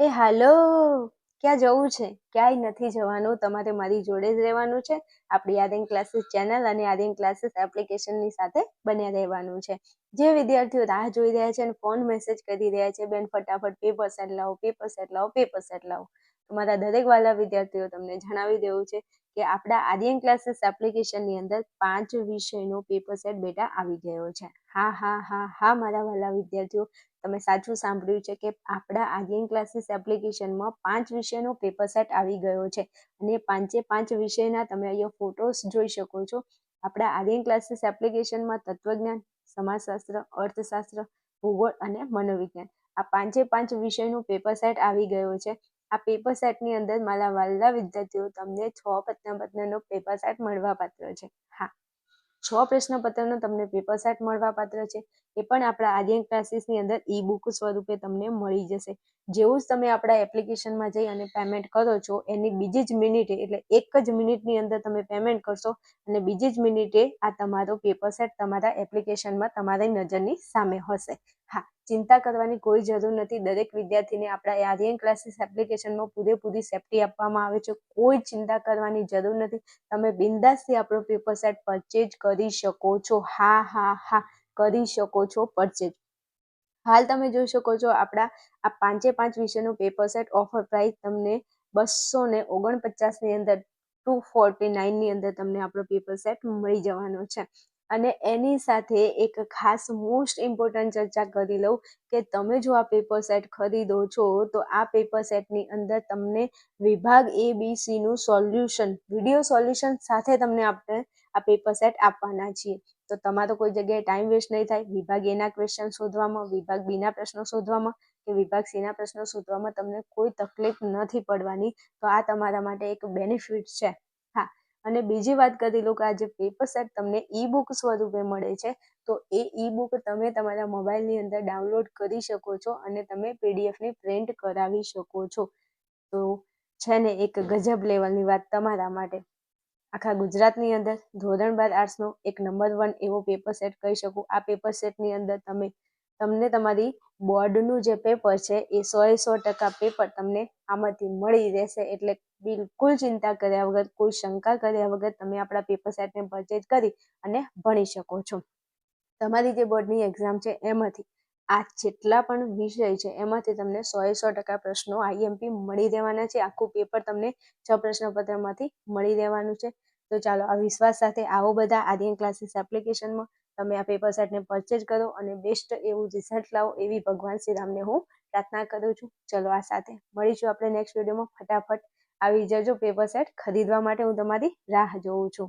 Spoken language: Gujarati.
એ હાલો, ક્યાં જવું છે? ક્યાંય નથી જવાનું, તમારે મારી જોડે જ રહેવાનું છે. આપણી આર્યન ક્લાસીસ ચેનલ અને આર્યન ક્લાસીસ એપ્લિકેશનની સાથે બન્યા રહેવાનું છે. જે વિદ્યાર્થીઓ રાહ જોઈ રહ્યા છે અને ફોન મેસેજ કરી રહ્યા છે, બેન ફટાફટ પેપર સેટ લાવો, પેપર સેટ લાવો, પેપર સેટ લાવો. તમારા દરેક વાલા વિદ્યાર્થીઓ તમને જણાવી દેવું છે કે આપણા આર્યન ક્લાસીસ એપ્લિકેશનની અંદર 5 વિષયનો પેપર સેટ બેટા આવી ગયો છે. હા હા હા હા મારા વાલા વિદ્યાર્થીઓ, તમે સાચું સાંભળ્યું છે કે આપણા આર્યન ક્લાસીસ એપ્લિકેશનમાં 5 વિષયનો પેપર સેટ આવી ગયો છે અને 5 વિષયના તમે અહીંયા ફોટોસ જોઈ શકો છો. આપણા આર્યન ક્લાસીસ એપ્લિકેશનમાં તત્વજ્ઞાન, સમાજશાસ્ત્ર, અર્થશાસ્ત્ર, ભૂગોળ અને મનોવિજ્ઞાન આ 5 વિષયનો પેપર સેટ આવી ગયો છે. આ પેપર સેટની અંદર મારા વાલા વિદ્યાર્થીઓ તમને 6 પ્રશ્નપત્રનો પેપર સેટ મળવા પાત્ર છે. હા, 6 પ્રશ્નપત્રનો તમને પેપર સેટ મળવા પાત્ર છે. એ પણ આપણા આર્યન ક્લાસીસની અંદર ઈ બુક સ્વરૂપે તમને મળી જશે. જેવું જ તમે આપણા એપ્લિકેશનમાં જઈ અને પેમેન્ટ કરો છો, એની બીજી જ મિનિટે એટલે 1 જ મિનિટની અંદર તમે પેમેન્ટ કરશો અને બીજી જ મિનિટે આ તમારો પેપર સેટ તમારા એપ્લિકેશનમાં તમારી નજરની સામે હશે. હા, ચિંતા કરવાની કોઈ જરૂર નથી. દરેક વિદ્યાર્થીને આપણા આર્યન ક્લાસીસ એપ્લિકેશનમાં પૂરેપૂરી સેફ્ટી આપવામાં આવે છે. કોઈ ચિંતા કરવાની જરૂર નથી. તમે બિંદાસથી આપણો પેપર સેટ પરચેજ કરી શકો છો. હા હા હા, કરી શકો છો પરચેજ. હાલ તમે જોઈ શકો છો આપણા આ 5 વિષયનો પેપર સેટ ઓફર પ્રાઇસ તમને 249 ની અંદર 249 ની અંદર તમને આપણો પેપર સેટ મળી જવાનો છે. અને એની સાથે એક ખાસ મોસ્ટ ઇમ્પોર્ટન્ટ ચર્ચા કરી લઉં કે તમે જો આ પેપર સેટ ખરીદો છો તો આ પેપર સેટની અંદર તમને વિભાગ ABC નું સોલ્યુશન, વિડીયો સોલ્યુશન સાથે તમને આપણે આ પેપર સેટ આપવાના છીએ. તો તમારો કોઈ જગ્યાએ ટાઈમ વેસ્ટ નહીં થાય. વિભાગ A ના ક્વેશ્ચન શોધવામાં, વિભાગ B ના પ્રશ્નો શોધવામાં કે વિભાગ C ના પ્રશ્નો શોધવામાં તમને કોઈ તકલીફ નથી પડવાની. તો આ તમારા માટે એક બેનિફિટ છે. હા, અને બીજી વાત કરી લો કે આ જે પેપર સેટ તમને ઈ બુક સ્વરૂપે મળે છે, તો એ ઈ બુક તમે તમારા મોબાઈલની અંદર ડાઉનલોડ કરી શકો છો અને તમે પીડીએફની પ્રિન્ટ કરાવી શકો છો. તો છે ને એક ગજબ લેવલની વાત તમારા માટે. આખા ગુજરાતની અંદર ધોરણ 12 આર્ટ્સનો એક નંબર 1 એવો પેપર સેટ કહી શકું. આ પેપર સેટની અંદર તમને તમારી બોર્ડનું જે પેપર છે એ 100% પેપર તમને આમાંથી મળી રહેશે. એટલે બિલકુલ ચિંતા કર્યા વગર, કોઈ શંકા કર્યા વગર તમે આપણા પેપર સેટને પરચેજ કરી અને ભણી શકો છો. તમારી જે બોર્ડની એક્ઝામ છે એમાંથી આ જેટલા પણ વિષય છે એમાંથી તમને 100% પ્રશ્નો આઈએમપી મળી રહેવાના છે. આખું પેપર તમને 6 પ્રશ્નપત્રમાંથી મળી રહેવાનું છે. તો ચાલો, આ વિશ્વાસ સાથે આવો બધા આર્યન ક્લાસીસ એપ્લિકેશનમાં તમે આ પેપર સેટને પરચેજ કરો અને બેસ્ટ એવું રિઝલ્ટ લાવો એવી ભગવાન શ્રીરામને હું પ્રાર્થના કરું છું. ચલો, આ સાથે મળીશું આપણે નેક્સ્ટ વિડીયોમાં. ફટાફટ આવી જજો પેપર સેટ ખરીદવા માટે, હું તમારી રાહ જોઉં છું.